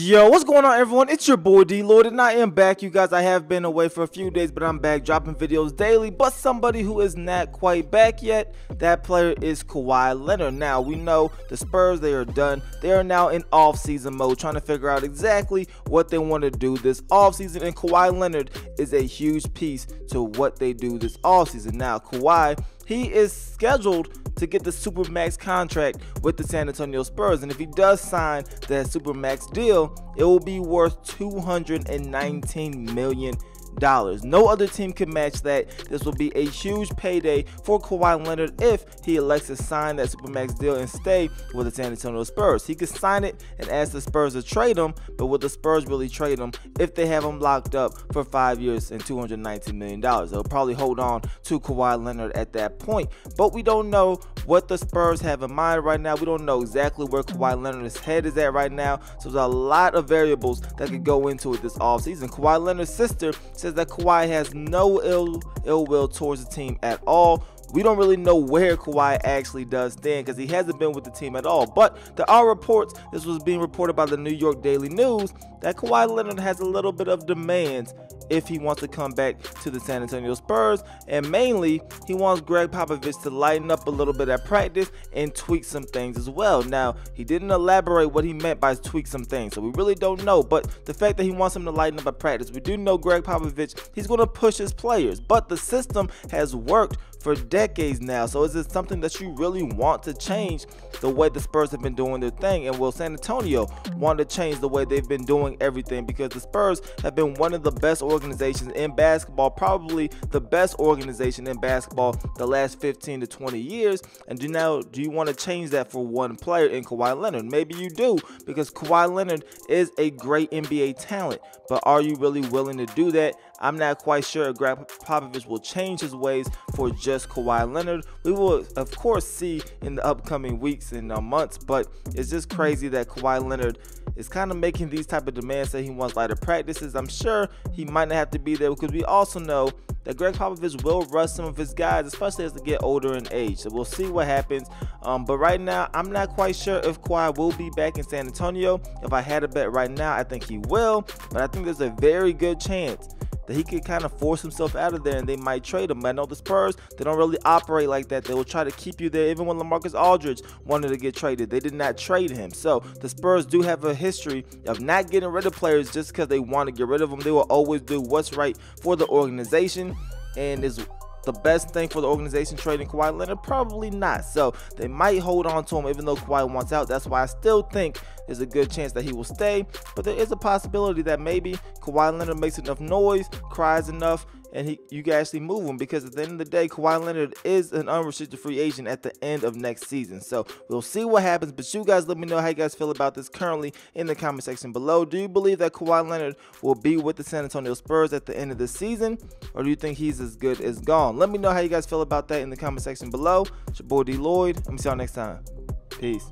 Yo, what's going on, everyone? It's your boy DLloyd, and I am back, you guys. I have been away for a few days, but I'm back dropping videos daily. But somebody who is not quite back yet, that player is Kawhi Leonard. Now, we know the Spurs, they are done. They are now in off-season mode, trying to figure out exactly what they want to do this off-season, and Kawhi Leonard is a huge piece to what they do this off-season. Now, Kawhi, he is scheduled to get the Supermax contract with the San Antonio Spurs, and if he does sign that Supermax deal, it will be worth $219 million. No other team can match that. This will be a huge payday for Kawhi Leonard if he elects to sign that Supermax deal and stay with the San Antonio Spurs. He could sign it and ask the Spurs to trade him, but will the Spurs really trade him if they have him locked up for 5 years and $219 million? They'll probably hold on to Kawhi Leonard at that point, but we don't know what the Spurs have in mind right now. We don't know exactly where Kawhi Leonard's head is at right now, so there's a lot of variables that could go into it this offseason. Kawhi Leonard's sister says that Kawhi has no ill will towards the team at all. We don't really know where Kawhi actually does stand because he hasn't been with the team at all. But there are reports, this was being reported by the New York Daily News, that Kawhi Leonard has a little bit of demands if he wants to come back to the San Antonio Spurs, and mainly he wants Gregg Popovich to lighten up a little bit at practice and tweak some things as well. Now, he didn't elaborate what he meant by tweak some things, so we really don't know, but the fact that he wants him to lighten up at practice, we do know Gregg Popovich, he's going to push his players, but the system has worked for decades now. So is it something that you really want to change the way the Spurs have been doing their thing? And will San Antonio want to change the way they've been doing everything? Because the Spurs have been one of the best organizations in basketball, probably the best organization in basketball the last 15 to 20 years. And do you want to change that for one player in Kawhi Leonard? Maybe you do, because Kawhi Leonard is a great NBA talent, but are you really willing to do that? I'm not quite sure if Gregg Popovich will change his ways for just Kawhi Leonard. We will, of course, see in the upcoming weeks and months, but it's just crazy that Kawhi Leonard is kind of making these type of demands, that he wants lighter practices. I'm sure he might not have to be there, because we also know that Gregg Popovich will rust some of his guys, especially as they get older in age. So we'll see what happens. But right now, I'm not quite sure if Kawhi will be back in San Antonio. If I had a bet right now, I think he will, but I think there's a very good chance that he could kind of force himself out of there and they might trade him. I know the Spurs, they don't really operate like that. They will try to keep you there. Even when LaMarcus Aldridge wanted to get traded, they did not trade him. So the Spurs do have a history of not getting rid of players just because they want to get rid of them. They will always do what's right for the organization, and is the best thing for the organization trading Kawhi Leonard? Probably not. So they might hold on to him even though Kawhi wants out. That's why I still think there's a good chance that he will stay, but there is a possibility that maybe Kawhi Leonard makes enough noise, cries enough, and you can actually move him, because at the end of the day, Kawhi Leonard is an unrestricted free agent at the end of next season. So we'll see what happens, but you guys let me know how you guys feel about this currently in the comment section below. Do you believe that Kawhi Leonard will be with the San Antonio Spurs at the end of the season, or do you think he's as good as gone? Let me know how you guys feel about that in the comment section below. It's your boy DLloyd. Let me see y'all next time. Peace.